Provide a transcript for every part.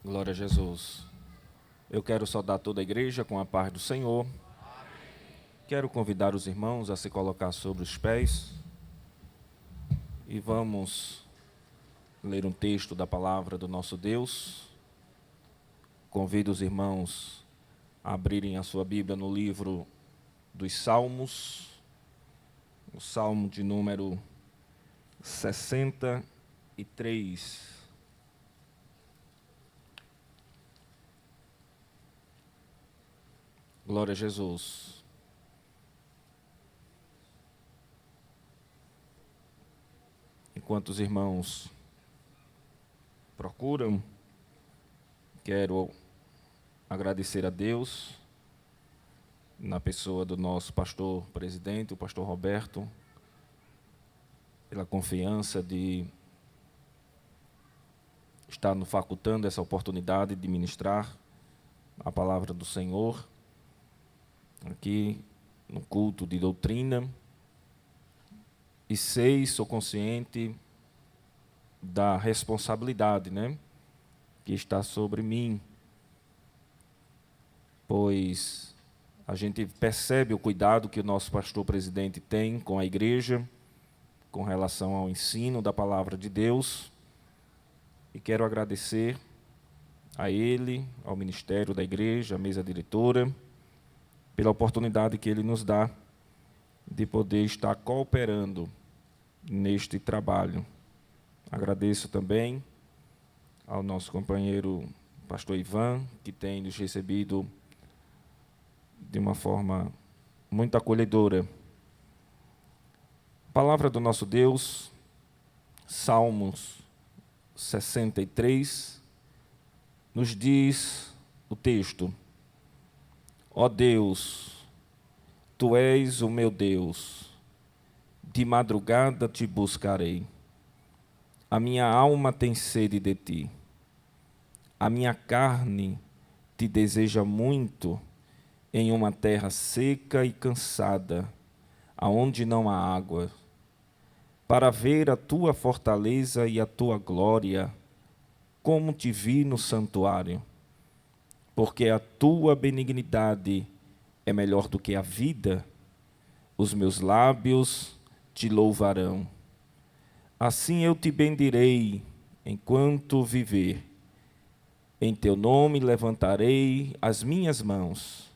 Glória a Jesus. Eu quero saudar toda a igreja com a paz do Senhor. Quero convidar os irmãos a se colocar sobre os pés e vamos ler um texto da palavra do nosso Deus. Convido os irmãos a abrirem a sua Bíblia no livro dos Salmos, o Salmo de número 63. Glória a Jesus. Enquanto os irmãos procuram, quero agradecer a Deus, na pessoa do nosso pastor presidente, o pastor Roberto, pela confiança de estar nos facultando essa oportunidade de ministrar a palavra do Senhor aqui no culto de doutrina. E sou consciente da responsabilidade, que está sobre mim, pois a gente percebe o cuidado que o nosso pastor presidente tem com a igreja, com relação ao ensino da palavra de Deus, e quero agradecer a ele, ao ministério da igreja, à mesa diretora, pela oportunidade que ele nos dá de poder estar cooperando neste trabalho. Agradeço também ao nosso companheiro pastor Ivan, que tem nos recebido de uma forma muito acolhedora. Palavra do nosso Deus, Salmos 63, nos diz o texto: Ó Deus, Tu és o meu Deus, de madrugada te buscarei. A minha alma tem sede de ti. A minha carne te deseja muito em uma terra seca e cansada, aonde não há água, para ver a tua fortaleza e a tua glória, como te vi no santuário. Porque a tua benignidade é melhor do que a vida, os meus lábios te louvarão. Assim eu te bendirei enquanto viver. Em teu nome levantarei as minhas mãos.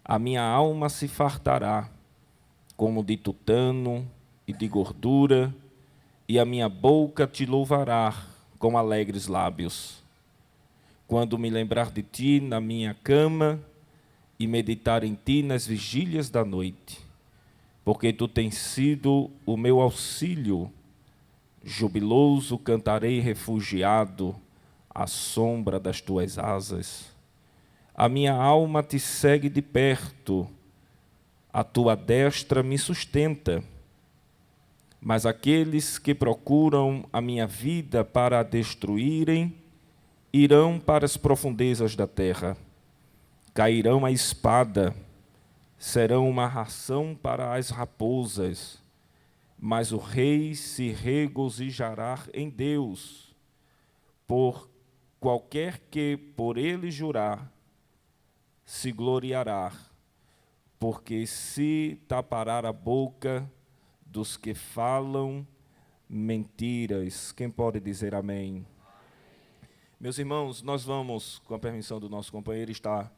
A minha alma se fartará, como de tutano e de gordura, e a minha boca te louvará com alegres lábios. Quando me lembrar de ti na minha cama e meditar em ti nas vigílias da noite, porque tu tens sido o meu auxílio. Jubiloso cantarei refugiado à sombra das tuas asas. A minha alma te segue de perto, a tua destra me sustenta. Mas aqueles que procuram a minha vida para a destruírem, irão para as profundezas da terra. Cairão a espada, serão uma ração para as raposas. Mas o rei se regozijará em Deus, por qualquer que por ele jurar, se gloriará, porque se tapará a boca dos que falam mentiras. Quem pode dizer amém? Meus irmãos, nós vamos, com a permissão do nosso companheiro, estar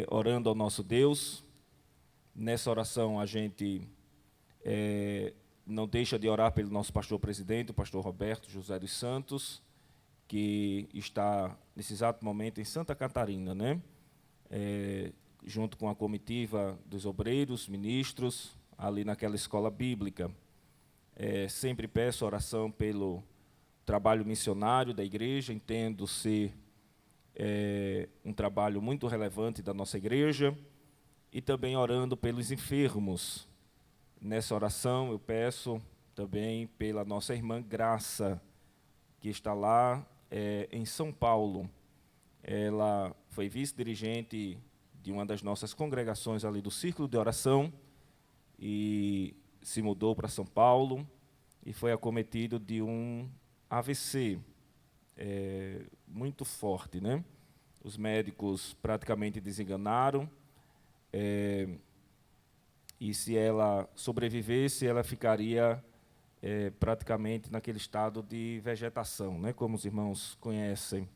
orando ao nosso Deus. Nessa oração a gente não deixa de orar pelo nosso pastor presidente, o pastor Roberto José dos Santos, que está, nesse exato momento, em Santa Catarina, junto com a comitiva dos obreiros, ministros, ali naquela escola bíblica. Sempre peço oração pelo trabalho missionário da igreja, entendo ser um trabalho muito relevante da nossa igreja, e também orando pelos enfermos. Nessa oração eu peço também pela nossa irmã Graça, que está lá em São Paulo. Ela foi vice-dirigente de uma das nossas congregações ali do Círculo de Oração e se mudou para São Paulo e foi acometido de um AVC. muito forte, né? Os médicos praticamente desenganaram, e se ela sobrevivesse, ela ficaria praticamente naquele estado de vegetação, né? Como os irmãos conhecem.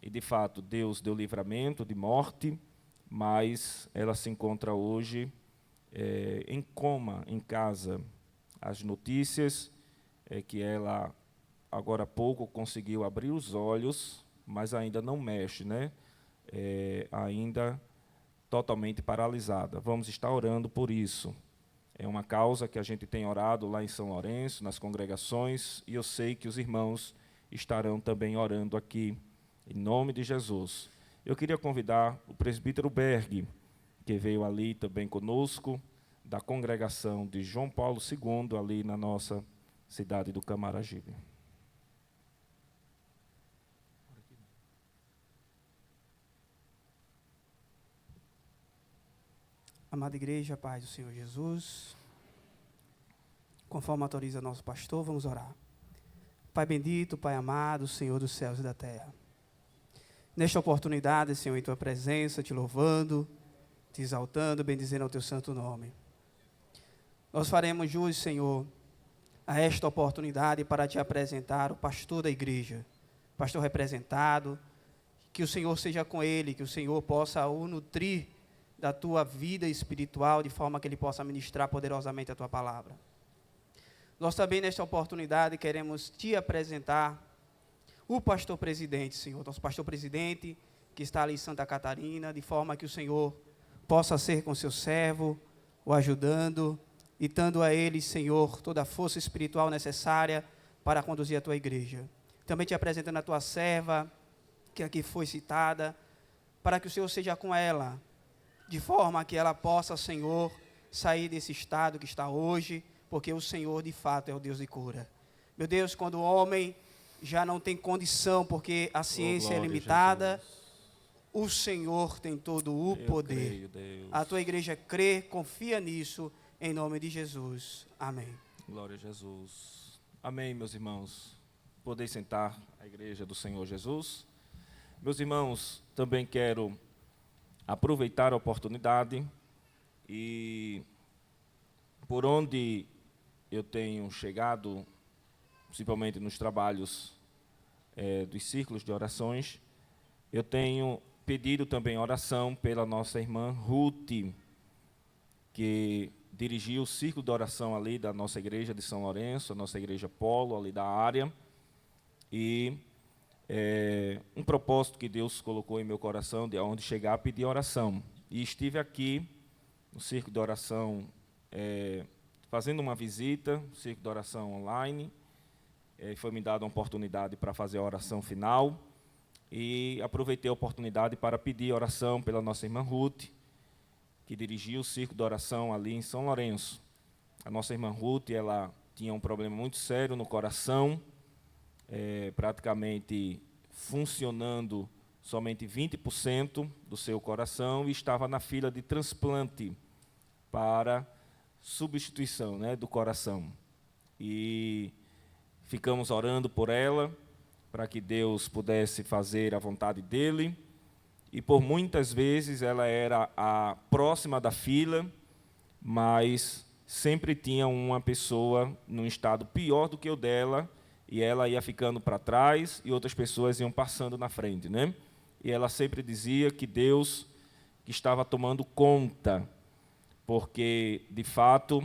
E, de fato, Deus deu livramento de morte, mas ela se encontra hoje em coma, em casa. As notícias é que ela, agora há pouco, conseguiu abrir os olhos, mas ainda não mexe, né? Ainda totalmente paralisada. Vamos estar orando por isso. É uma causa que a gente tem orado lá em São Lourenço, nas congregações, e eu sei que os irmãos estarão também orando aqui, em nome de Jesus. Eu queria convidar o presbítero Berg, que veio ali também conosco, da congregação de João Paulo II, ali na nossa cidade do Camaragibe. Amada igreja, paz do Senhor Jesus, conforme autoriza nosso pastor, vamos orar. Pai bendito, Pai amado, Senhor dos céus e da terra. Nesta oportunidade, Senhor, em Tua presença, Te louvando, Te exaltando, bendizendo ao Teu santo nome. Nós faremos jus, Senhor, a esta oportunidade para Te apresentar o pastor da igreja, pastor representado, que o Senhor seja com ele, que o Senhor possa o nutrir da Tua vida espiritual, de forma que ele possa ministrar poderosamente a Tua palavra. Nós também, nesta oportunidade, queremos Te apresentar o pastor presidente, Senhor, nosso pastor presidente, que está ali em Santa Catarina, de forma que o Senhor possa ser com seu servo, o ajudando, e dando a ele, Senhor, toda a força espiritual necessária para conduzir a Tua igreja. Também Te apresentando a Tua serva, que aqui foi citada, para que o Senhor seja com ela, de forma que ela possa, Senhor, sair desse estado que está hoje, porque o Senhor, de fato, é o Deus de cura. Meu Deus, quando o homem já não tem condição, porque a ciência é limitada, o Senhor tem todo o poder. Creio, Deus. A Tua igreja crê, confia nisso, em nome de Jesus. Amém. Glória a Jesus. Amém, meus irmãos. Podeis sentar, a igreja do Senhor Jesus. Meus irmãos, também quero aproveitar a oportunidade e, por onde eu tenho chegado, principalmente nos trabalhos dos círculos de orações, eu tenho pedido também oração pela nossa irmã Ruth, que dirigiu o círculo de oração ali da nossa igreja de São Lourenço, a nossa igreja Polo, ali da área, e um propósito que Deus colocou em meu coração, de onde chegar a pedir oração. E estive aqui no círculo de oração, fazendo uma visita, círculo de oração online, foi me dada uma oportunidade para fazer a oração final, e aproveitei a oportunidade para pedir oração pela nossa irmã Ruth, que dirigiu o círculo de oração ali em São Lourenço. A nossa irmã Ruth, ela tinha um problema muito sério no coração, praticamente funcionando somente 20% do seu coração, e estava na fila de transplante para substituição, né, do coração. E ficamos orando por ela, para que Deus pudesse fazer a vontade dele, e por muitas vezes ela era a próxima da fila, mas sempre tinha uma pessoa num estado pior do que o dela, e ela ia ficando para trás e outras pessoas iam passando na frente, né? E ela sempre dizia que Deus que estava tomando conta, porque, de fato,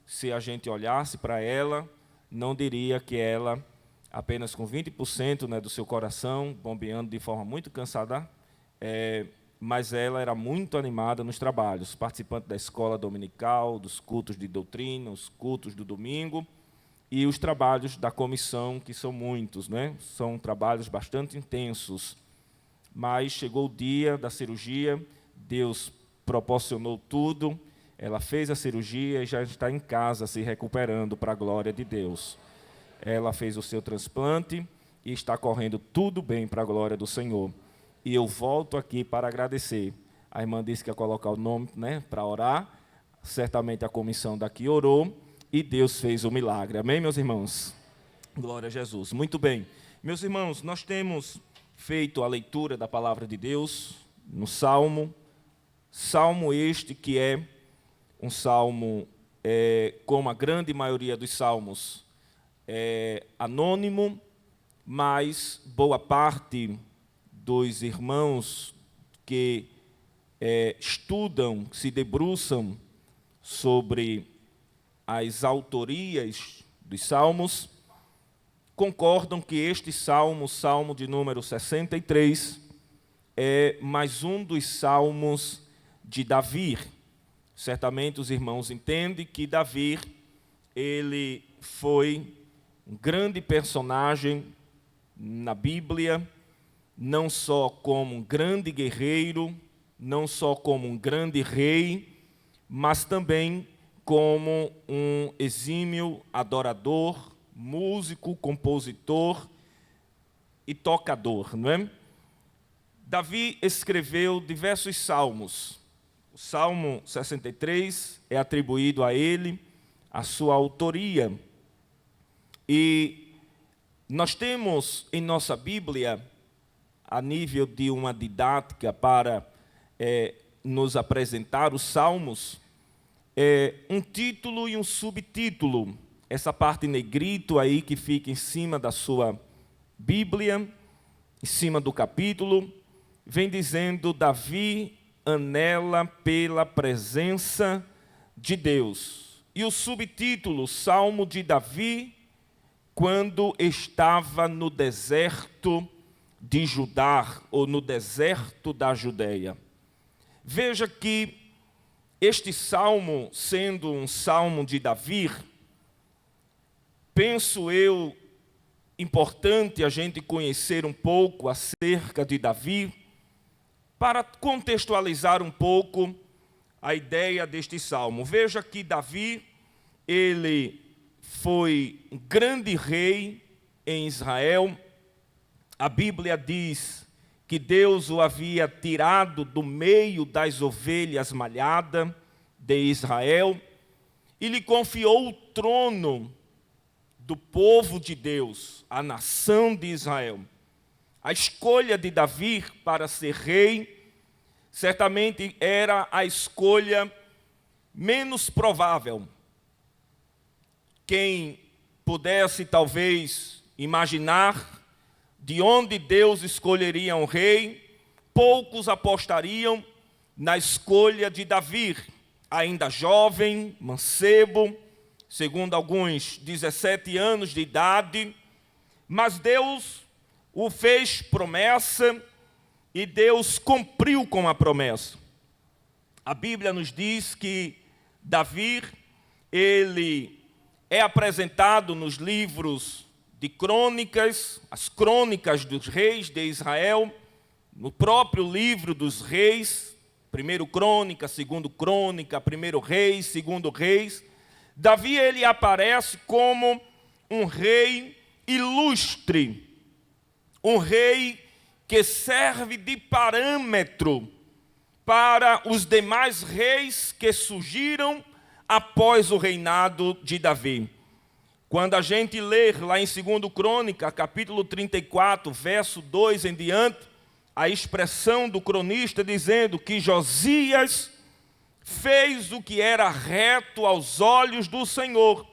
se a gente olhasse para ela, não diria que ela, apenas com 20%, né, do seu coração, bombeando de forma muito cansada, mas ela era muito animada nos trabalhos, participante da escola dominical, dos cultos de doutrina, os cultos do domingo, e os trabalhos da comissão, que são muitos, né? São trabalhos bastante intensos. Mas chegou o dia da cirurgia, Deus proporcionou tudo, ela fez a cirurgia e já está em casa se recuperando para a glória de Deus. Ela fez o seu transplante e está correndo tudo bem para a glória do Senhor. E eu volto aqui para agradecer. A irmã disse que ia colocar o nome, né, para orar. Certamente a comissão daqui orou e Deus fez o milagre. Amém, meus irmãos? Glória a Jesus. Muito bem. Meus irmãos, nós temos feito a leitura da palavra de Deus no Salmo este que é um salmo, como a grande maioria dos salmos, anônimo, mas boa parte dos irmãos que estudam, se debruçam sobre as autorias dos salmos, concordam que este salmo, o salmo de número 63, é mais um dos salmos de Davi. Certamente os irmãos entendem que Davi, ele foi um grande personagem na Bíblia, não só como um grande guerreiro, não só como um grande rei, mas também como um exímio adorador, músico, compositor e tocador, não é? Davi escreveu diversos salmos. O Salmo 63 é atribuído a ele a sua autoria. E nós temos em nossa Bíblia, a nível de uma didática para nos apresentar os salmos, um título e um subtítulo. Essa parte em negrito aí que fica em cima da sua Bíblia, em cima do capítulo, vem dizendo: Davi anela pela presença de Deus. E o subtítulo, Salmo de Davi, quando estava no deserto de Judá, ou no deserto da Judeia. Veja que este salmo, sendo um salmo de Davi, penso eu, importante a gente conhecer um pouco acerca de Davi, para contextualizar um pouco a ideia deste salmo. Veja que Davi, ele foi um grande rei em Israel. A Bíblia diz que Deus o havia tirado do meio das ovelhas malhadas de Israel e lhe confiou o trono do povo de Deus, a nação de Israel. A escolha de Davi para ser rei certamente era a escolha menos provável. Quem pudesse talvez imaginar de onde Deus escolheria um rei, poucos apostariam na escolha de Davi, ainda jovem, mancebo, segundo alguns 17 anos de idade, mas Deus o fez promessa e Deus cumpriu com a promessa. A Bíblia nos diz que Davi, ele é apresentado nos livros de crônicas, as crônicas dos reis de Israel, no próprio livro dos reis, 1 Crônica, 2 Crônica, 1 Reis, 2 Reis. Davi, ele aparece como um rei ilustre, um rei que serve de parâmetro para os demais reis que surgiram após o reinado de Davi. Quando a gente lê lá em 2 Crônica, capítulo 34, verso 2 em diante, a expressão do cronista dizendo que Josias fez o que era reto aos olhos do Senhor,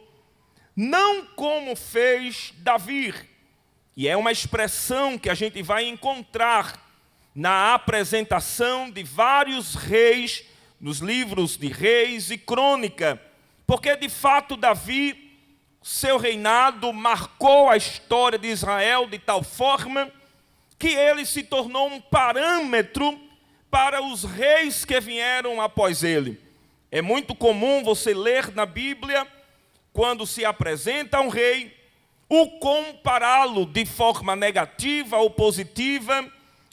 não como fez Davi. E é uma expressão que a gente vai encontrar na apresentação de vários reis, nos livros de Reis e Crônica, porque de fato Davi, seu reinado marcou a história de Israel de tal forma que ele se tornou um parâmetro para os reis que vieram após ele. É muito comum você ler na Bíblia, quando se apresenta um rei, o compará-lo de forma negativa ou positiva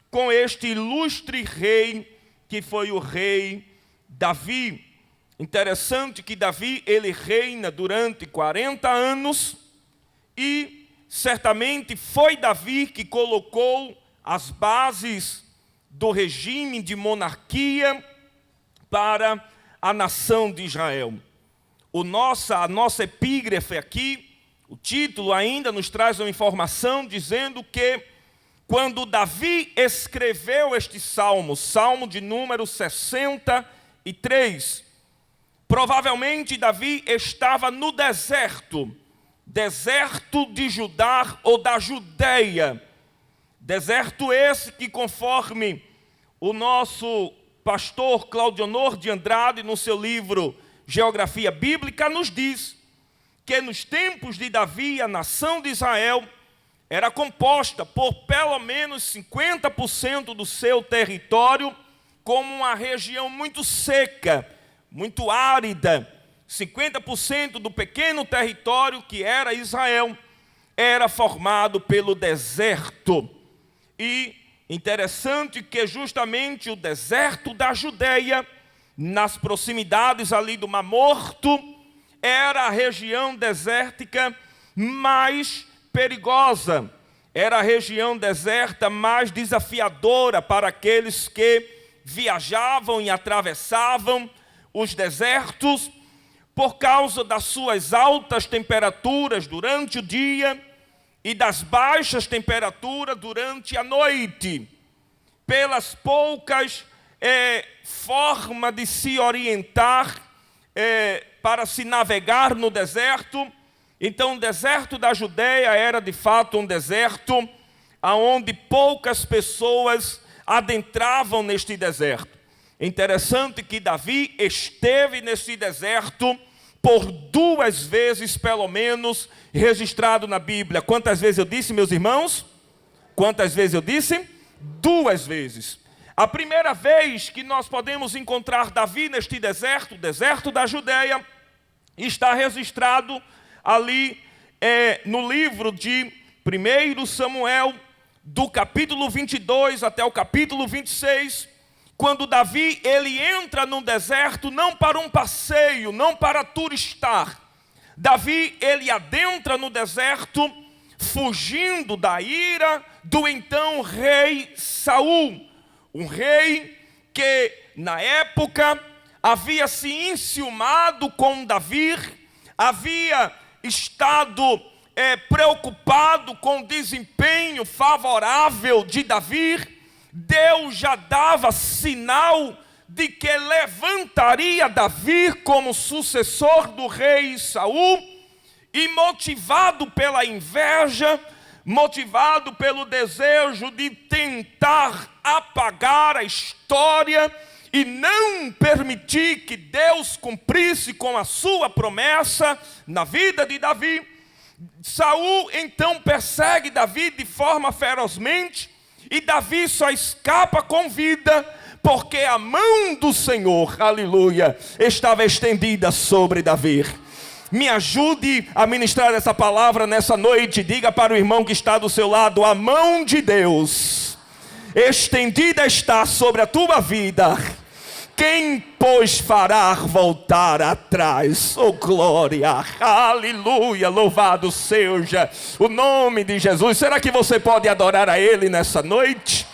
com este ilustre rei que foi o rei Davi. Interessante que Davi, ele reina durante 40 anos e certamente foi Davi que colocou as bases do regime de monarquia para a nação de Israel. A nossa epígrafe aqui, O título ainda nos traz uma informação dizendo que quando Davi escreveu este salmo, salmo de número 63, provavelmente Davi estava no deserto de Judá ou da Judeia. Deserto esse que, conforme o nosso pastor Claudionor de Andrade, no seu livro Geografia Bíblica, nos diz que nos tempos de Davi, a nação de Israel era composta por pelo menos 50% do seu território como uma região muito seca, muito árida. 50% do pequeno território que era Israel era formado pelo deserto. E interessante que justamente o deserto da Judeia, nas proximidades ali do Mar Morto, era a região desértica mais perigosa, era a região deserta mais desafiadora para aqueles que viajavam e atravessavam os desertos, por causa das suas altas temperaturas durante o dia e das baixas temperaturas durante a noite, pelas poucas formas de se orientar para se navegar no deserto. Então, o deserto da Judeia era de fato um deserto onde poucas pessoas adentravam neste deserto. É interessante que Davi esteve nesse deserto por 2 vezes, pelo menos, registrado na Bíblia. Quantas vezes eu disse, meus irmãos? Quantas vezes eu disse? 2 vezes. A primeira vez que nós podemos encontrar Davi neste deserto, o deserto da Judeia, está registrado ali no livro de 1 Samuel, do capítulo 22 até o capítulo 26, quando Davi ele entra no deserto não para um passeio, não para turistar. Davi ele adentra no deserto fugindo da ira do então rei Saul, um rei que na época havia se enciumado com Davi, havia estado preocupado com o desempenho favorável de Davi. Deus já dava sinal de que levantaria Davi como sucessor do rei Saul, e motivado pela inveja, motivado pelo desejo de tentar apagar a história e não permitir que Deus cumprisse com a sua promessa na vida de Davi, Saul então persegue Davi de forma ferozmente, e Davi só escapa com vida porque a mão do Senhor, aleluia, estava estendida sobre Davi. Me ajude a ministrar essa palavra nessa noite. Diga para o irmão que está do seu lado: a mão de Deus estendida está sobre a tua vida. Quem, pois, fará voltar atrás? Oh, glória, aleluia, louvado seja o nome de Jesus. Será que você pode adorar a Ele nessa noite?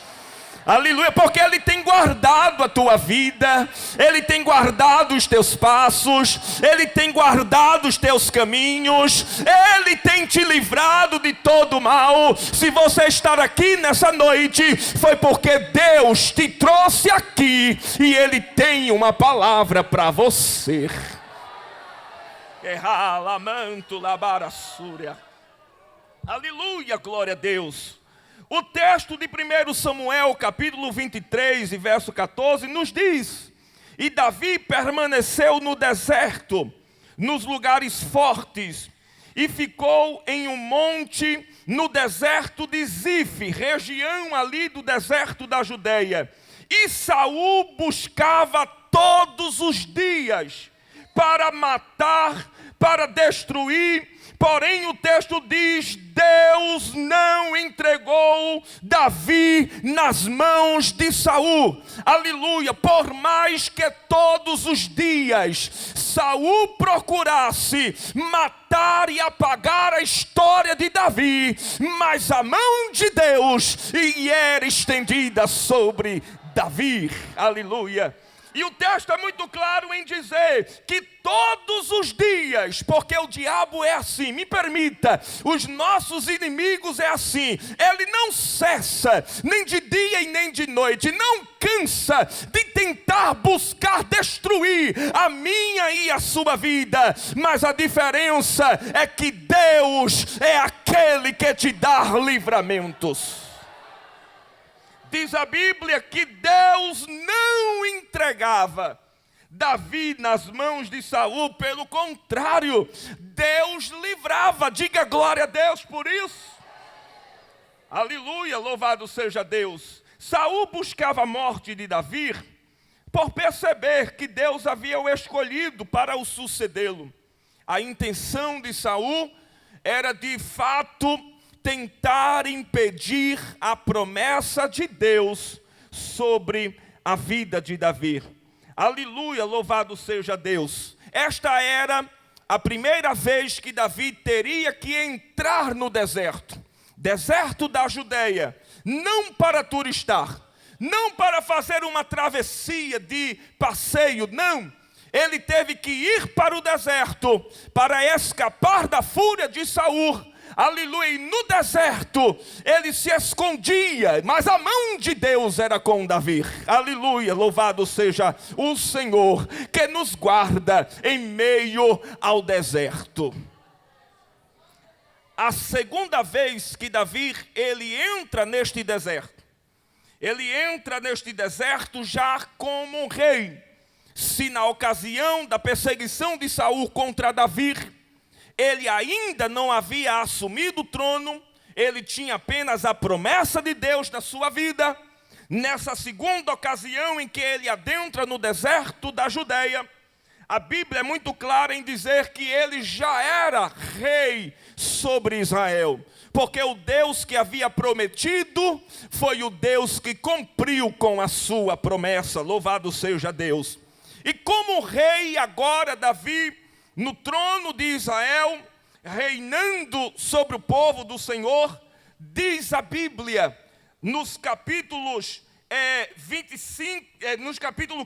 Aleluia, porque Ele tem guardado a tua vida, Ele tem guardado os teus passos, Ele tem guardado os teus caminhos, Ele tem te livrado de todo mal. Se você estar aqui nessa noite, foi porque Deus te trouxe aqui e Ele tem uma palavra para você. Aleluia, glória a Deus. O texto de 1 Samuel, capítulo 23 e verso 14, nos diz: e Davi permaneceu no deserto, nos lugares fortes, e ficou em um monte no deserto de Zif, região ali do deserto da Judeia. E Saul buscava todos os dias para matar, para destruir. Porém o texto diz: Deus não entregou Davi nas mãos de Saul. Aleluia. Por mais que todos os dias Saul procurasse matar e apagar a história de Davi, mas a mão de Deus era estendida sobre Davi. Aleluia. E o texto é muito claro em dizer que todos os dias, porque o diabo é assim, me permita, os nossos inimigos é assim, ele não cessa, nem de dia e nem de noite, não cansa de tentar buscar destruir a minha e a sua vida, mas a diferença é que Deus é aquele que te dá livramentos. Diz a Bíblia que Deus não entregava Davi nas mãos de Saul, pelo contrário, Deus livrava. Diga glória a Deus por isso. Aleluia, louvado seja Deus. Saul buscava a morte de Davi por perceber que Deus havia o escolhido para o sucedê-lo. A intenção de Saul era de fato tentar impedir a promessa de Deus sobre a vida de Davi. Aleluia, louvado seja Deus. Esta era a primeira vez que Davi teria que entrar no deserto da Judeia, não para turistar, não para fazer uma travessia de passeio, não. Ele teve que ir para o deserto para escapar da fúria de Saul. Aleluia, e no deserto ele se escondia, mas a mão de Deus era com Davi. Aleluia, louvado seja o Senhor que nos guarda em meio ao deserto. A segunda vez que Davi ele entra neste deserto, ele entra neste deserto já como um rei. Se na ocasião da perseguição de Saul contra Davi, ele ainda não havia assumido o trono, ele tinha apenas a promessa de Deus na sua vida. Nessa segunda ocasião em que ele adentra no deserto da Judeia, a Bíblia é muito clara em dizer que ele já era rei sobre Israel, porque o Deus que havia prometido foi o Deus que cumpriu com a sua promessa. Louvado seja Deus. E como rei agora Davi, no trono de Israel, reinando sobre o povo do Senhor, diz a Bíblia, nos capítulos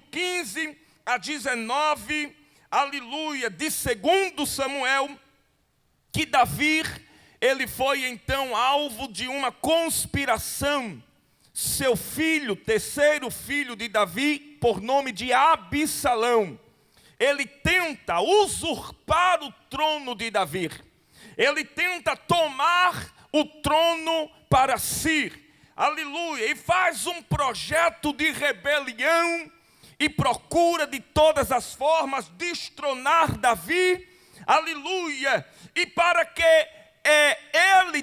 15 a 19, aleluia, de 2 Samuel, que Davi, ele foi então alvo de uma conspiração. Seu filho, terceiro filho de Davi, por nome de Absalão, ele tenta usurpar o trono de Davi. Ele tenta tomar o trono para si. Aleluia. E faz um projeto de rebelião e procura de todas as formas destronar Davi. Aleluia. E para que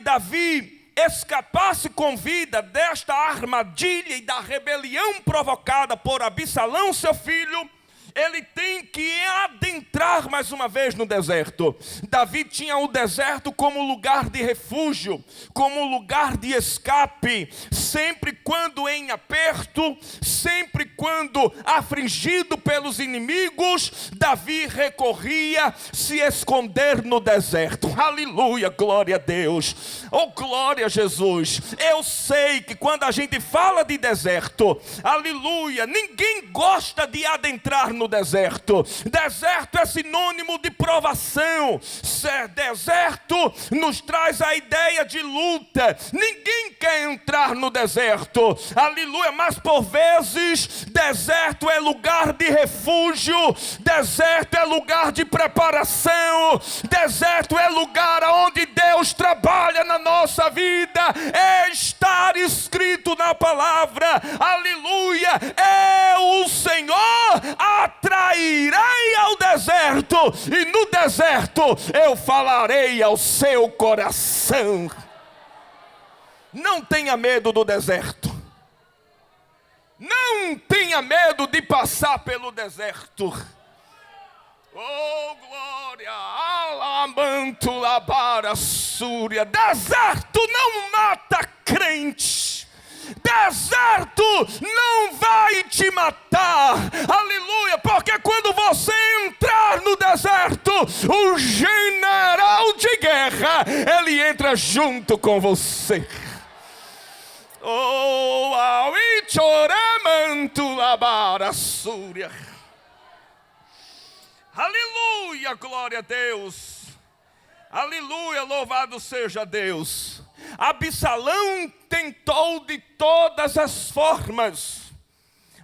Davi, escapasse com vida desta armadilha e da rebelião provocada por Absalão, seu filho, ele tem que adentrar mais uma vez no deserto. Davi tinha o deserto como lugar de refúgio, como lugar de escape. Sempre quando em aperto, sempre quando afligido pelos inimigos, Davi recorria se esconder no deserto. Aleluia, glória a Deus. Oh, glória a Jesus. Eu sei que quando a gente fala de deserto, aleluia, ninguém gosta de adentrar no deserto. Deserto é sinônimo de provação. Deserto nos traz a ideia de luta. Ninguém quer entrar no deserto, aleluia, mas por vezes deserto é lugar de refúgio, deserto é lugar de preparação, deserto é lugar onde Deus trabalha na nossa vida. É estar escrito na palavra, aleluia, o Senhor atrairei ao deserto, e no deserto eu falarei ao seu coração. Não tenha medo do deserto. Não tenha medo de passar pelo deserto. Oh, glória! Alamanto labara súria. Deserto não mata crente. Deserto não vai te matar. Aleluia! Porque quando você entrar no deserto, o general de guerra, ele entra junto com você. Oh, manto labara súria. Aleluia, glória a Deus. Aleluia, louvado seja Deus. Absalão tentou de todas as formas,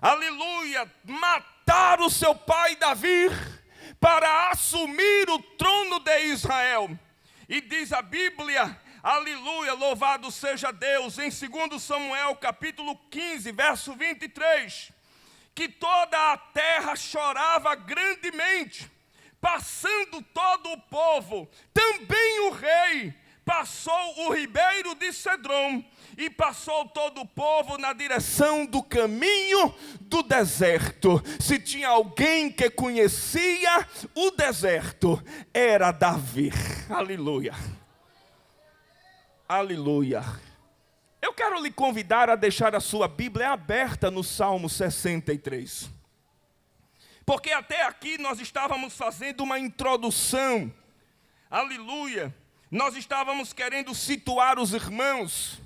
aleluia, matar o seu pai Davi para assumir o trono de Israel. E diz a Bíblia, aleluia, louvado seja Deus, em 2 Samuel capítulo 15, verso 23, que toda a terra chorava grandemente, passando todo o povo, também o rei, passou o ribeiro de Cedrom, e passou todo o povo na direção do caminho do deserto. Se tinha alguém que conhecia o deserto, era Davi. Aleluia. Aleluia. Eu quero lhe convidar a deixar a sua Bíblia aberta no Salmo 63. Porque até aqui nós estávamos fazendo uma introdução. Aleluia. Nós estávamos querendo situar os irmãos.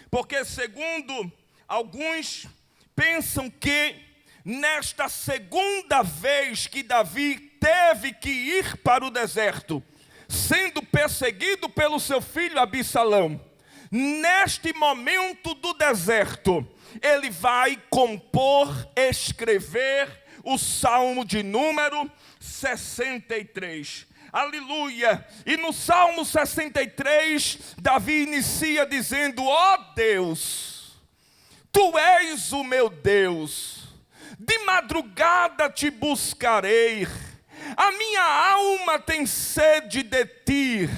Porque segundo alguns pensam que nesta segunda vez que Davi teve que ir para o deserto, sendo perseguido pelo seu filho Absalão, neste momento do deserto, ele vai compor, escrever o Salmo de número 63. Aleluia! E no Salmo 63, Davi inicia dizendo: ó Deus, Tu és o meu Deus, de madrugada te buscarei, a minha alma tem sede de ti,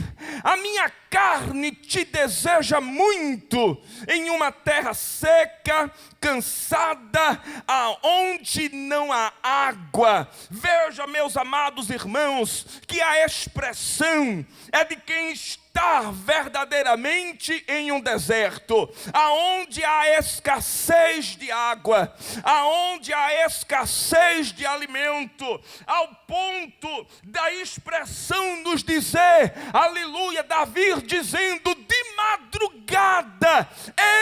a minha carne te deseja muito, em uma terra seca, cansada, aonde não há água. Veja, meus amados irmãos, que a expressão é de quem está verdadeiramente em um deserto, aonde há escassez de água, aonde há escassez de alimento, ao ponto da expressão nos dizer, aleluia, Davi dizendo: de madrugada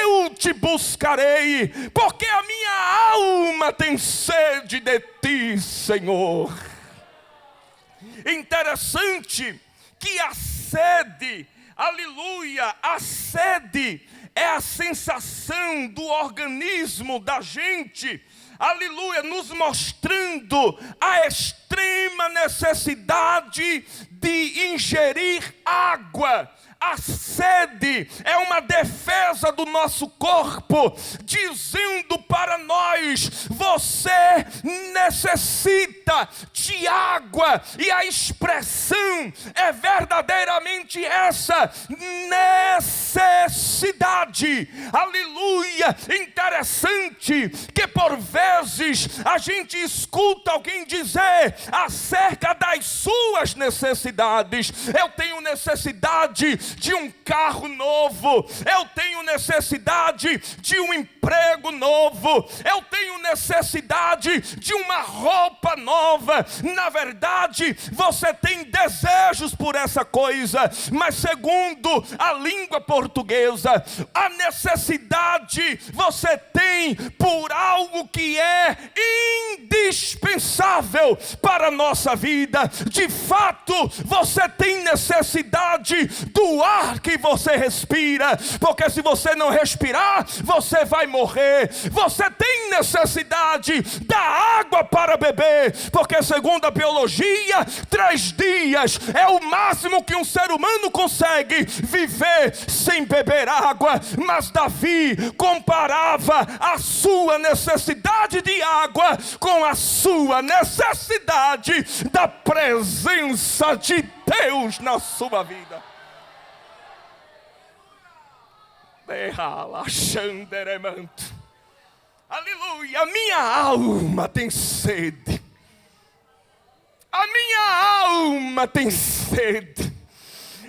eu te buscarei, porque a minha alma tem sede de ti, Senhor. Interessante que a sede, aleluia, a sede é a sensação do organismo da gente, aleluia, nos mostrando a extrema necessidade de ingerir água. A sede é uma defesa do nosso corpo, dizendo para nós: você necessita de água. E a expressão é verdadeiramente essa: necessidade. Aleluia! Interessante que por vezes a gente escuta alguém dizer acerca das suas necessidades: eu tenho necessidade de um carro novo, eu tenho necessidade de um emprego novo, eu tenho necessidade de uma roupa nova. Na verdade, você tem desejos por essa coisa, mas segundo a língua portuguesa, a necessidade você tem por algo que é indispensável para a nossa vida. De fato, você tem necessidade do ar que você respira, porque se você não respirar, você vai morrer. Você tem necessidade da água para beber, porque segundo a biologia, 3 dias é o máximo que um ser humano consegue viver sem beber água. Mas Davi comparava a sua necessidade de água com a sua necessidade da presença de Deus na sua vida. Aleluia, a minha alma tem sede. A minha alma tem sede.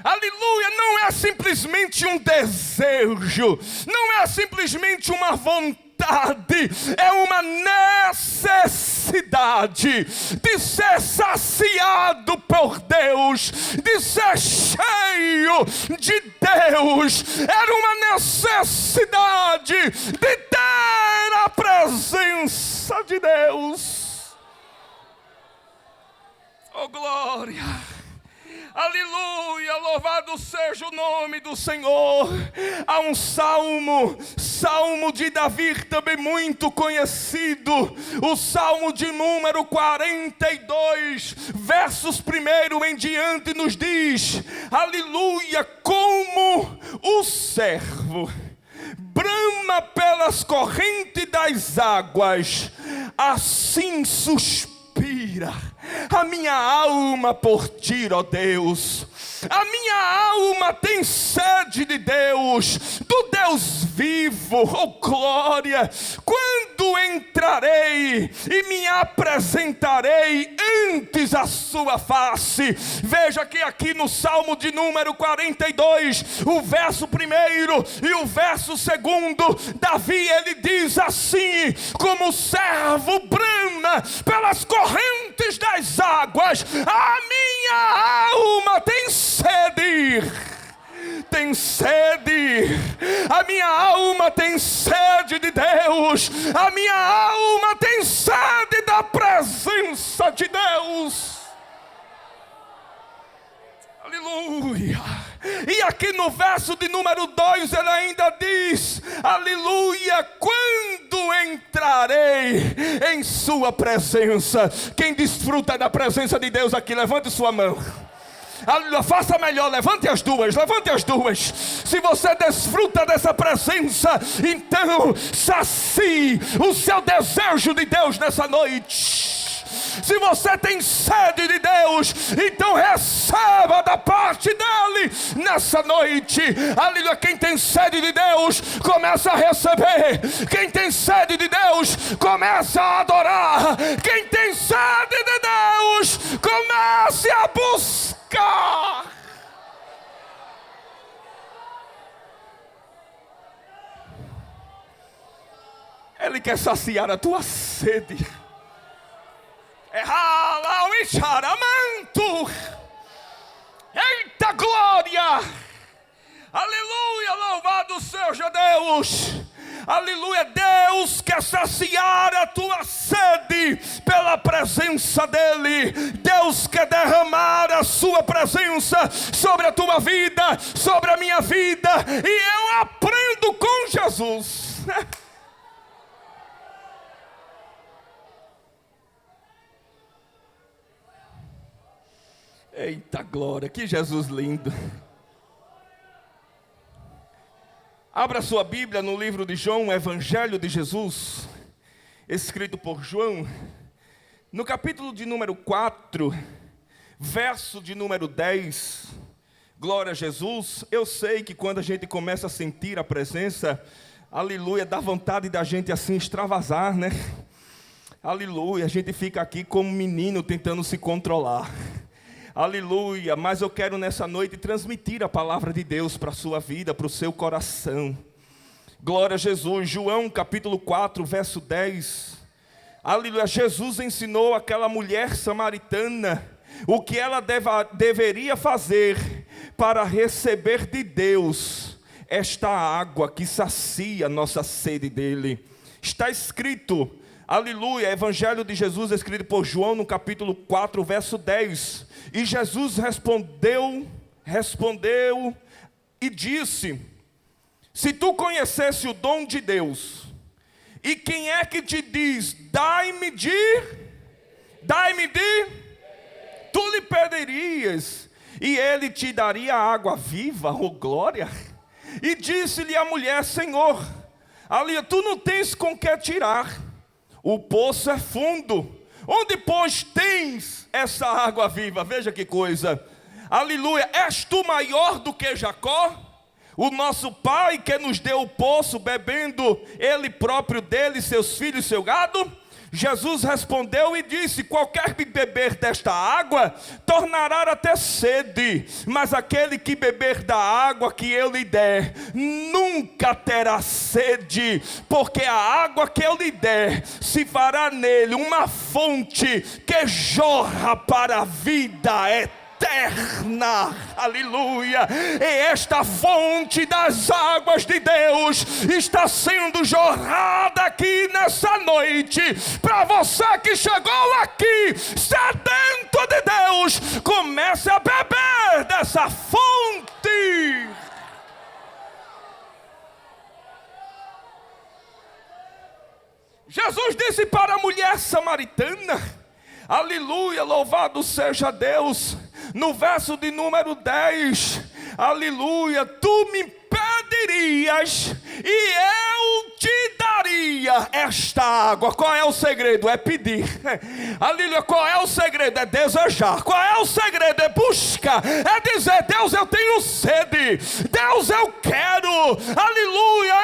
Aleluia, não é simplesmente um desejo, não é simplesmente uma vontade, é uma necessidade de ser saciado por Deus, de ser cheio de Deus. Era uma necessidade de ter a presença presença de Deus. Oh, glória! Aleluia, louvado seja o nome do Senhor. Há um salmo de Davi também muito conhecido, o salmo de número 42, versos 1 em diante nos diz: aleluia, como o servo brama pelas correntes das águas, assim suspira a minha alma por ti, ó Deus. A minha alma tem sede de Deus, do Deus vivo, oh glória. Quando entrarei e me apresentarei antes a sua face. Veja que aqui no Salmo de número 42, o verso 1 e o verso 2, Davi ele diz assim: como o servo brama pelas correntes das águas, a minha alma tem sede, a minha alma tem sede de Deus, a minha alma tem sede da presença de Deus. Aleluia. E aqui no verso de número 2 ele ainda diz: aleluia, quando entrarei em sua presença. Quem desfruta da presença de Deus aqui, levante sua mão. Aleluia, faça melhor, levante as duas. Se você desfruta dessa presença, então sacie o seu desejo de Deus nessa noite. Se você tem sede de Deus, então receba da parte dele nessa noite. Aleluia, quem tem sede de Deus, começa a receber. Quem tem sede de Deus, começa a adorar. Quem tem sede de Deus, comece a buscar. Ele quer saciar a tua sede. Eita glória! Aleluia, louvado seja Deus! Aleluia, Deus quer saciar a tua sede pela presença dEle. Deus quer derramar a sua presença sobre a tua vida, sobre a minha vida. E eu aprendo com Jesus. Eita glória, que Jesus lindo. Abra sua Bíblia no livro de João, o Evangelho de Jesus, escrito por João, no capítulo de número 4, verso de número 10. Glória a Jesus. Eu sei que quando a gente começa a sentir a presença, aleluia, dá vontade da gente assim extravasar, né? Aleluia, a gente fica aqui como menino tentando se controlar. Aleluia, mas eu quero nessa noite transmitir a palavra de Deus para a sua vida, para o seu coração. Glória a Jesus. João capítulo 4, verso 10. Aleluia, Jesus ensinou aquela mulher samaritana o que ela deveria fazer para receber de Deus esta água que sacia nossa sede dele. Está escrito, aleluia, Evangelho de Jesus escrito por João no capítulo 4, verso 10. E Jesus respondeu e disse: se tu conhecesse o dom de Deus, e quem é que te diz, dai-me de, tu lhe pedirias, e ele te daria água viva, oh glória. E disse-lhe a mulher: Senhor, ali tu não tens com que tirar, o poço é fundo, onde pois tens essa água viva? Veja que coisa, aleluia. És tu maior do que Jacó, o nosso pai, que nos deu o poço, bebendo ele próprio dele, seus filhos e seu gado? Jesus respondeu e disse: qualquer que beber desta água tornará a ter sede, mas aquele que beber da água que eu lhe der nunca terá sede, porque a água que eu lhe der se fará nele uma fonte que jorra para a vida eterna. eterna, aleluia. E esta fonte das águas de Deus está sendo jorrada aqui nessa noite, para você que chegou aqui sedento de Deus, comece a beber dessa fonte. Jesus disse para a mulher samaritana, aleluia, louvado seja Deus, no verso de número 10, aleluia, tu me pedirias e eu te daria esta água. Qual é o segredo? É pedir. Aleluia, qual é o segredo? É desejar. Qual é o segredo? É buscar. É dizer, Deus, eu tenho sede. Deus, eu quero. Aleluia,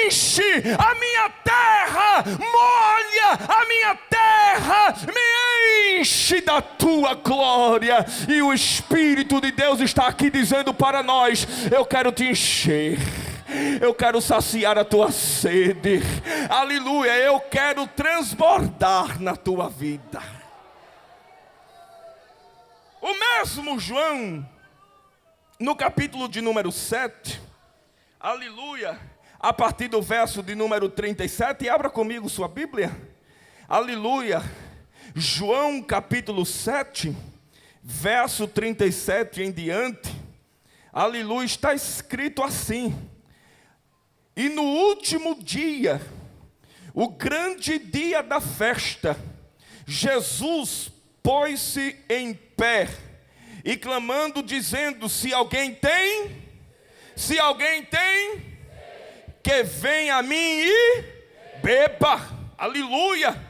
enche a minha terra, molha a minha terra, me enche da tua glória. E o Espírito de Deus está aqui dizendo para nós, eu quero te encher, eu quero saciar a tua sede, aleluia, eu quero transbordar na tua vida. O mesmo João, no capítulo de número 7, aleluia, a partir do verso de número 37, abra comigo sua Bíblia, aleluia, João capítulo 7, verso 37 em diante, aleluia, está escrito assim: e no último dia, o grande dia da festa, Jesus pôs-se em pé, e clamando, dizendo, se alguém tem, que venha a mim e beba, aleluia.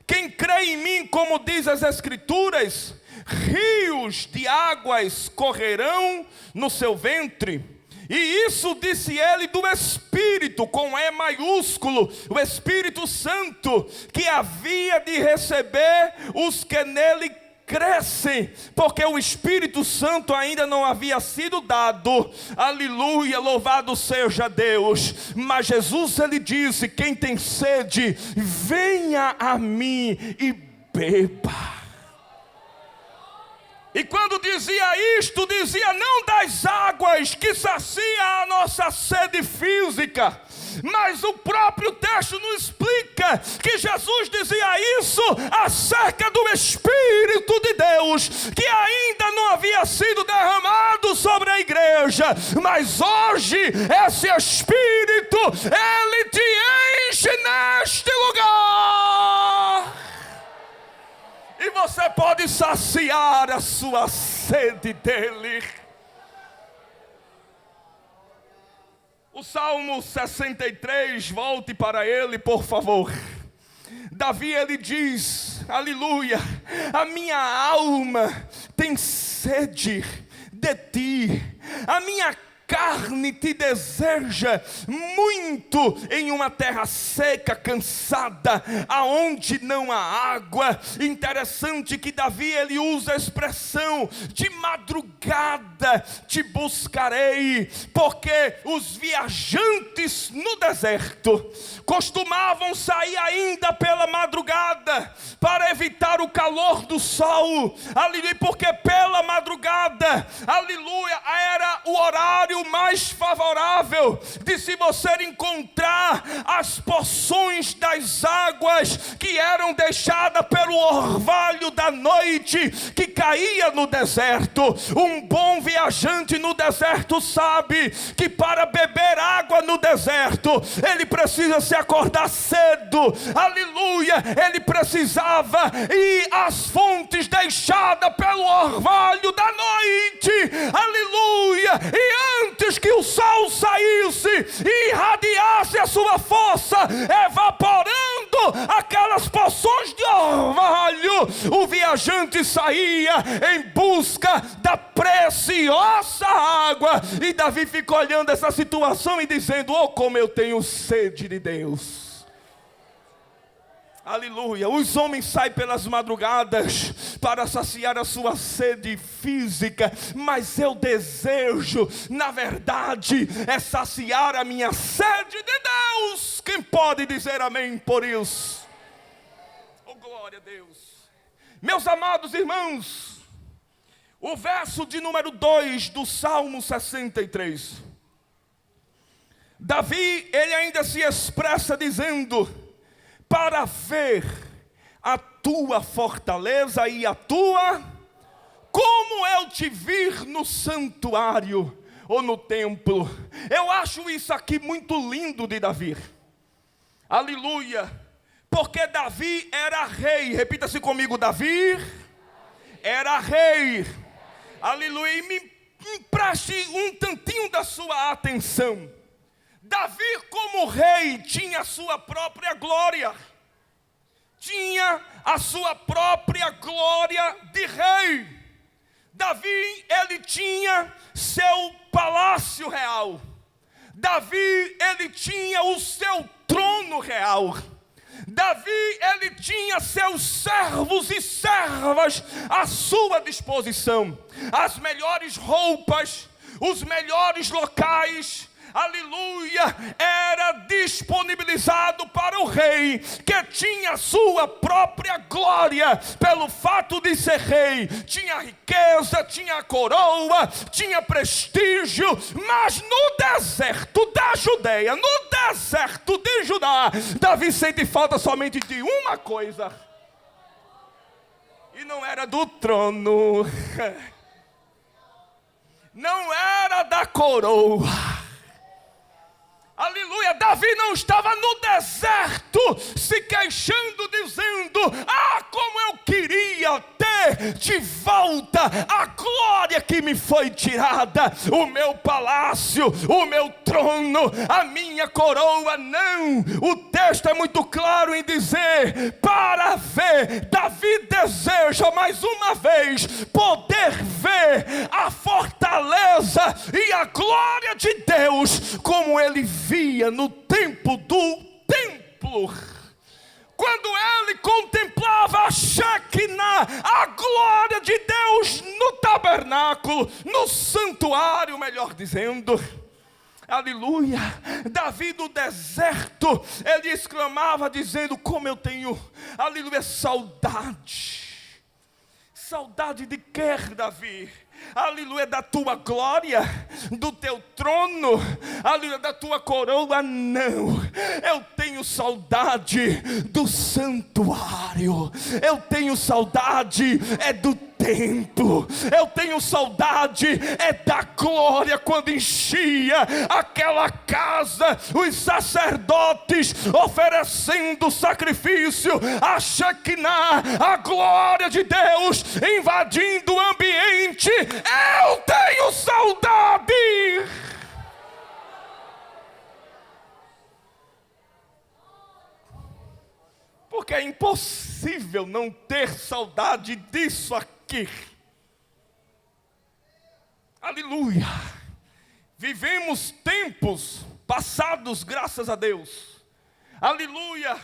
Quem crê em mim, como diz as Escrituras, rios de águas correrão no seu ventre. E isso disse ele do Espírito, com E maiúsculo, o Espírito Santo, que havia de receber os que nele crescem, porque o Espírito Santo ainda não havia sido dado, aleluia, louvado seja Deus. Mas Jesus, ele disse, quem tem sede, venha a mim e beba. E quando dizia isto, dizia não das águas que sacia a nossa sede física, mas o próprio texto nos explica que Jesus dizia isso acerca do Espírito de Deus, que ainda não havia sido derramado sobre a igreja, mas hoje esse Espírito, ele te enche neste lugar. E você pode saciar a sua sede dele. O Salmo 63, volte para ele, por favor. Davi, ele diz, aleluia, a minha alma tem sede de ti, a minha carne te deseja muito em uma terra seca, cansada, aonde não há água. Interessante que Davi, ele usa a expressão de madrugada te buscarei, porque os viajantes no deserto costumavam sair ainda pela madrugada para evitar o calor do sol, aleluia, porque pela madrugada, aleluia, era o horário mais favorável de se você encontrar as porções das águas que eram deixadas pelo orvalho da noite que caía no deserto. Um bom viajante no deserto sabe que para beber água no deserto ele precisa se acordar cedo, aleluia, ele precisava ir às fontes deixadas pelo orvalho da noite, aleluia, e antes que o sol saísse e irradiasse a sua força, evaporando aquelas porções de orvalho, o viajante saía em busca da preciosa água. E Davi ficou olhando essa situação e dizendo, oh, como eu tenho sede de Deus. Aleluia, os homens saem pelas madrugadas para saciar a sua sede física, mas eu desejo, na verdade, é saciar a minha sede de Deus. Quem pode dizer amém por isso? Oh, glória a Deus. Meus amados irmãos, o verso de número 2 do Salmo 63. Davi, ele ainda se expressa dizendo: para ver a tua fortaleza e a tua, como eu te vir no santuário ou no templo. Eu acho isso aqui muito lindo de Davi. Aleluia. Porque Davi era rei. Repita-se comigo: Davi era rei. Aleluia. E me empreste um tantinho da sua atenção. Davi, como rei, tinha a sua própria glória. Tinha a sua própria glória de rei. Davi, ele tinha seu palácio real. Davi, ele tinha o seu trono real. Davi, ele tinha seus servos e servas à sua disposição. As melhores roupas, os melhores locais, aleluia, era disponibilizado para o rei, que tinha sua própria glória, pelo fato de ser rei. Tinha riqueza, tinha coroa, tinha prestígio, mas no deserto da Judeia, no deserto de Judá, Davi sente falta somente de uma coisa, e não era do trono, não era da coroa. Aleluia, Davi não estava no deserto se queixando, dizendo: ah, como eu queria ter de volta a glória que me foi tirada, o meu palácio, o meu trono, a minha coroa. Não, o texto é muito claro em dizer: para ver, Davi deseja mais uma vez poder ver a fortaleza e a glória de Deus, como ele via no tempo do templo. Quando ele contemplava a Shekinah, a glória de Deus no tabernáculo, no santuário, melhor dizendo. Aleluia. Davi do deserto, ele exclamava dizendo: como eu tenho, aleluia, saudade. Saudade de quê, Davi? Aleluia, da tua glória, do teu trono, aleluia, da tua coroa. Não, eu tenho saudade do santuário, eu tenho saudade do templo, eu tenho saudade da glória, quando enchia aquela casa, os sacerdotes oferecendo sacrifício, a Shekinah, a glória de Deus invadindo o ambiente. Eu tenho saudade. Porque é impossível não ter saudade disso aqui. Aleluia. Vivemos tempos passados, graças a Deus. Aleluia.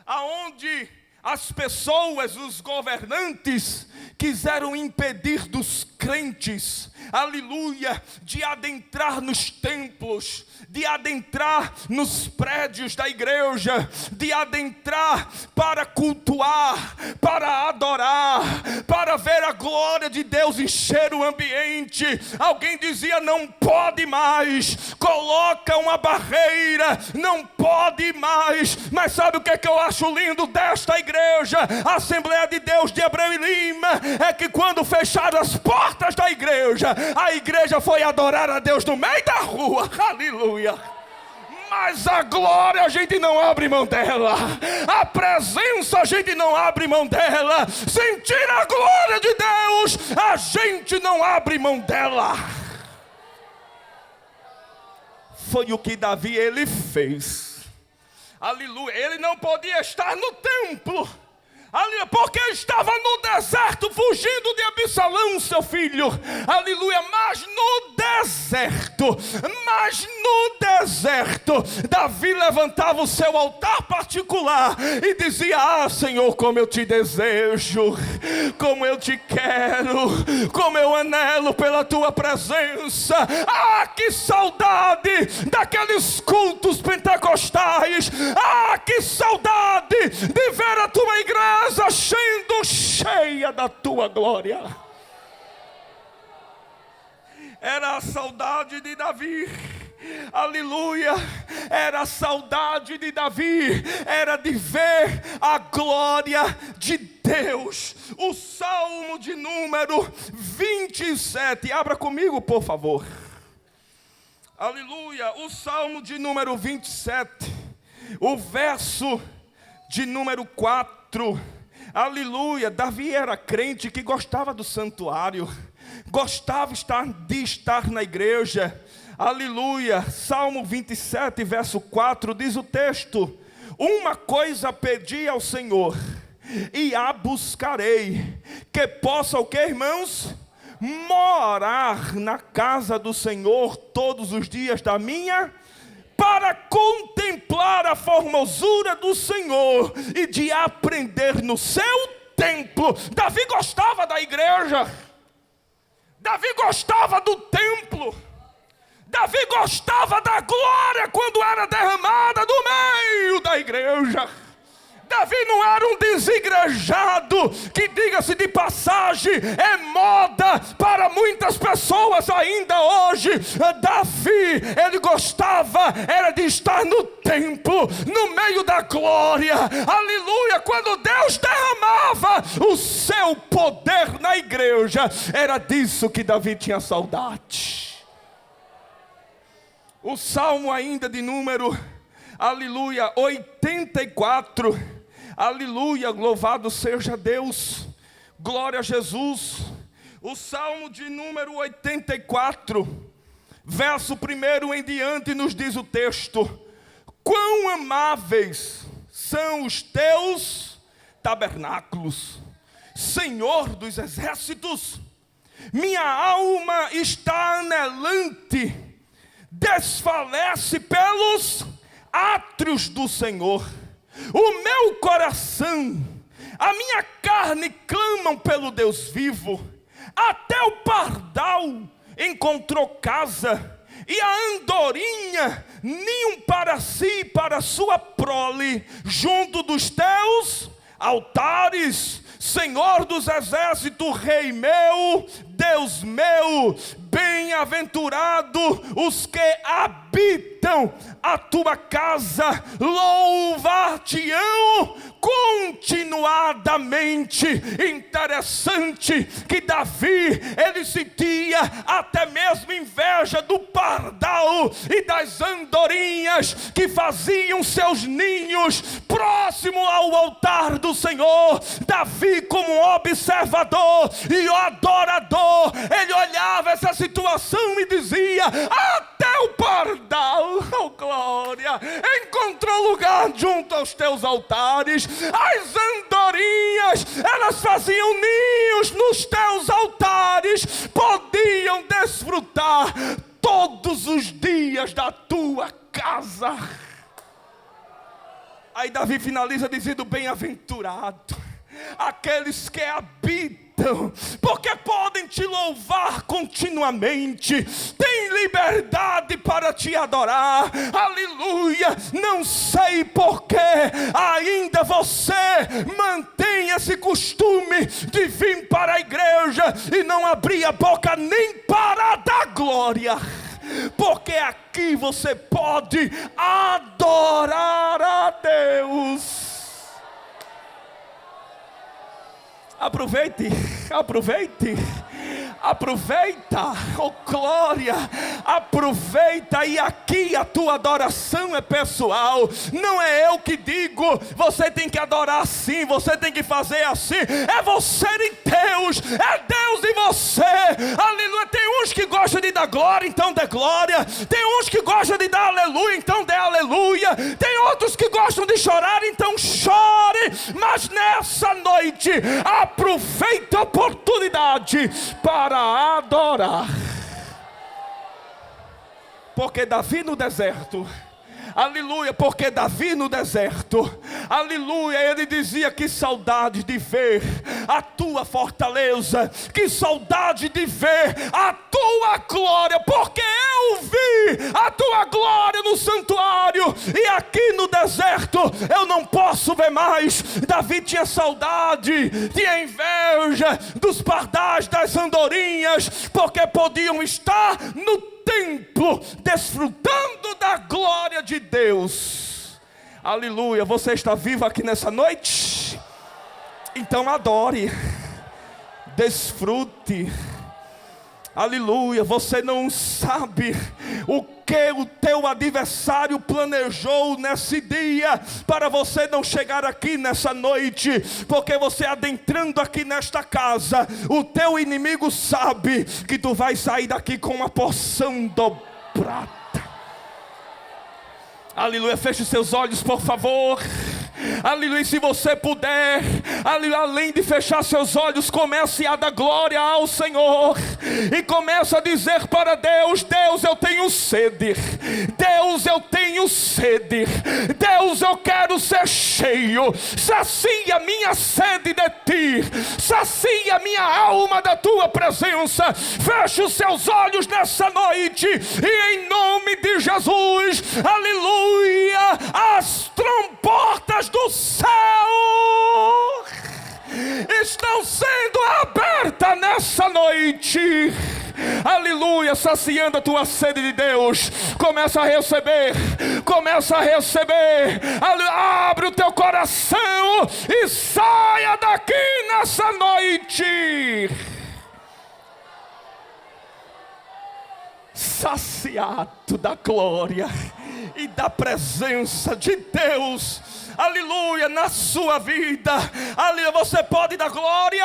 Aonde as pessoas, os governantes, quiseram impedir dos crentes, aleluia, de adentrar nos templos, de adentrar nos prédios da igreja, de adentrar para cultuar, para adorar, para ver a glória de Deus encher o ambiente. Alguém dizia: não pode mais, coloca uma barreira, não pode mais. Mas sabe o que é que eu acho lindo desta igreja, a Assembleia de Deus de Abreu e Lima? É que quando fecharam as portas da igreja, a igreja foi adorar a Deus no meio da rua. Aleluia. Mas a glória a gente não abre mão dela, a presença a gente não abre mão dela, sentir a glória de Deus a gente não abre mão dela. Foi o que Davi ele fez. Aleluia. Ele não podia estar no templo, aleluia, porque estava no deserto, fugindo de Absalão, seu filho. Aleluia. Mas no deserto, Davi levantava o seu altar particular e dizia: ah, Senhor, como eu te desejo, como eu te quero, como eu anelo pela tua presença. Ah, que saudade daqueles cultos pentecostais. Ah, que saudade de ver a tua igreja sendo cheia da tua glória. Era a saudade de Davi. Aleluia, era a saudade de Davi, era de ver a glória de Deus. O Salmo de número 27, abra comigo por favor. Aleluia, o Salmo de número 27, o verso de número 4. Aleluia, Davi era crente que gostava do santuário, gostava de estar na igreja. Aleluia, Salmo 27, verso 4, diz o texto: uma coisa pedi ao Senhor, e a buscarei, que possa o que, irmãos? Morar na casa do Senhor todos os dias da minha, para contemplar a formosura do Senhor, e de aprender no seu templo. Davi gostava da igreja, Davi gostava do templo, Davi gostava da glória quando era derramada no meio da igreja. Davi não era um desigrejado, que, diga-se de passagem, é moda para muitas pessoas ainda hoje. Davi, ele gostava, era de estar no templo, no meio da glória. Aleluia, quando Deus derramava o seu poder na igreja, era disso que Davi tinha saudade. O Salmo ainda de número, aleluia, 84, aleluia, louvado seja Deus, glória a Jesus. O Salmo de número 84, verso 1 em diante, nos diz o texto: quão amáveis são os teus tabernáculos, Senhor dos exércitos. Minha alma está anelante, desfalece pelos átrios do Senhor. O meu coração, a minha carne clamam pelo Deus vivo. Até o pardal encontrou casa, e a andorinha ninho para si e para sua prole, junto dos teus altares. Senhor dos exércitos, Rei meu, Deus meu, bem-aventurado os que habitam a tua casa, louvar-te-ão continuadamente. Interessante que Davi, ele sentia até mesmo inveja do pardal e das andorinhas que faziam seus ninhos próximo ao altar do Senhor. Davi, como observador e adorador, ele olhava essa situação e dizia: até o pardal, oh glória, encontrou lugar junto aos teus altares. As andorinhas, elas faziam ninhos nos teus altares, podiam desfrutar todos os dias da tua casa. Aí Davi finaliza dizendo: bem-aventurado aqueles que habitam, porque podem te louvar continuamente, tem liberdade para te adorar. Aleluia. Não sei porque ainda você mantém esse costume de vir para a igreja e não abrir a boca nem para dar glória, porque aqui você pode adorar a Deus. Aproveite, oh glória, aproveita. E aqui a tua adoração é pessoal, não é eu que digo, você tem que adorar assim, você tem que fazer assim. É você e Deus, é Deus e você. Aleluia. Tem uns que gostam de dar glória, então dê glória. Tem uns que gostam de dar aleluia, então dê aleluia. Tem outros que gostam de chorar, então chore. Mas nessa noite, aproveita a oportunidade para adorar. Porque Davi no deserto, Aleluia, porque Davi no deserto, aleluia, ele dizia: que saudade de ver a tua fortaleza, que saudade de ver a tua glória, porque eu vi a tua glória no santuário, e aqui no deserto eu não posso ver mais. Davi tinha saudade, tinha inveja dos pardais, das andorinhas, porque podiam estar no templo, desfrutando da glória de Deus. Aleluia, você está vivo aqui nessa noite? Então adore, desfrute. Aleluia, você não sabe o que o teu adversário planejou nesse dia, para você não chegar aqui nessa noite, porque você adentrando aqui nesta casa, o teu inimigo sabe que tu vai sair daqui com uma porção dobrada. Aleluia, feche seus olhos, por favor. Aleluia, se você puder, aleluia, além de fechar seus olhos, comece a dar glória ao Senhor, e comece a dizer para Deus: Deus, eu tenho sede, Deus, eu tenho sede, Deus, eu quero ser cheio, sacia minha sede de Ti, sacia minha alma da Tua presença. Feche os seus olhos nessa noite, e em nome de Jesus, aleluia, as trombotas do céu estão sendo abertas nessa noite. Aleluia, saciando a tua sede de Deus. Começa a receber, começa a receber. Abre o teu coração e saia daqui nessa noite saciado da glória e da presença de Deus. Aleluia, na sua vida. Aleluia, você pode dar glória.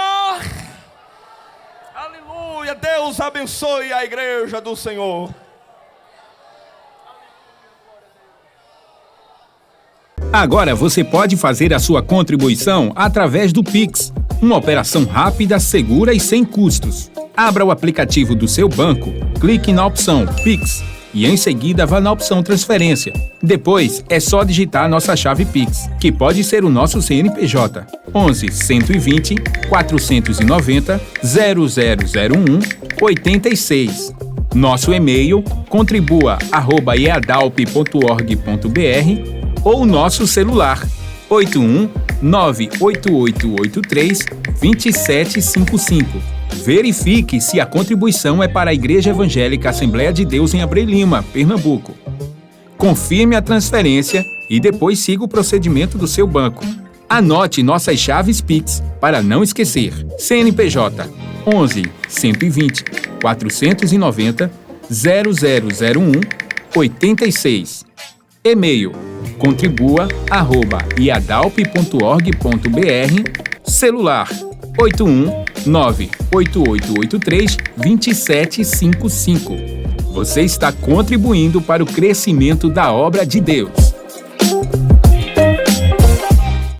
Aleluia, Deus abençoe a igreja do Senhor. Agora você pode fazer a sua contribuição através do Pix, uma operação rápida, segura e sem custos. Abra o aplicativo do seu banco, clique na opção Pix e em seguida vá na opção Transferência. Depois é só digitar nossa chave Pix, que pode ser o nosso CNPJ 11 120 490 0001 86. Nosso e-mail contribua@eadalp.org.br ou nosso celular 81 98883 2755. Verifique se a contribuição é para a Igreja Evangélica Assembleia de Deus em Abreu Lima, Pernambuco. Confirme a transferência e depois siga o procedimento do seu banco. Anote nossas chaves Pix para não esquecer. CNPJ 11 120 490 0001 86. E-mail contribua@iadalp.org.br. Celular 81 98883 2755. Você está contribuindo para o crescimento da obra de Deus.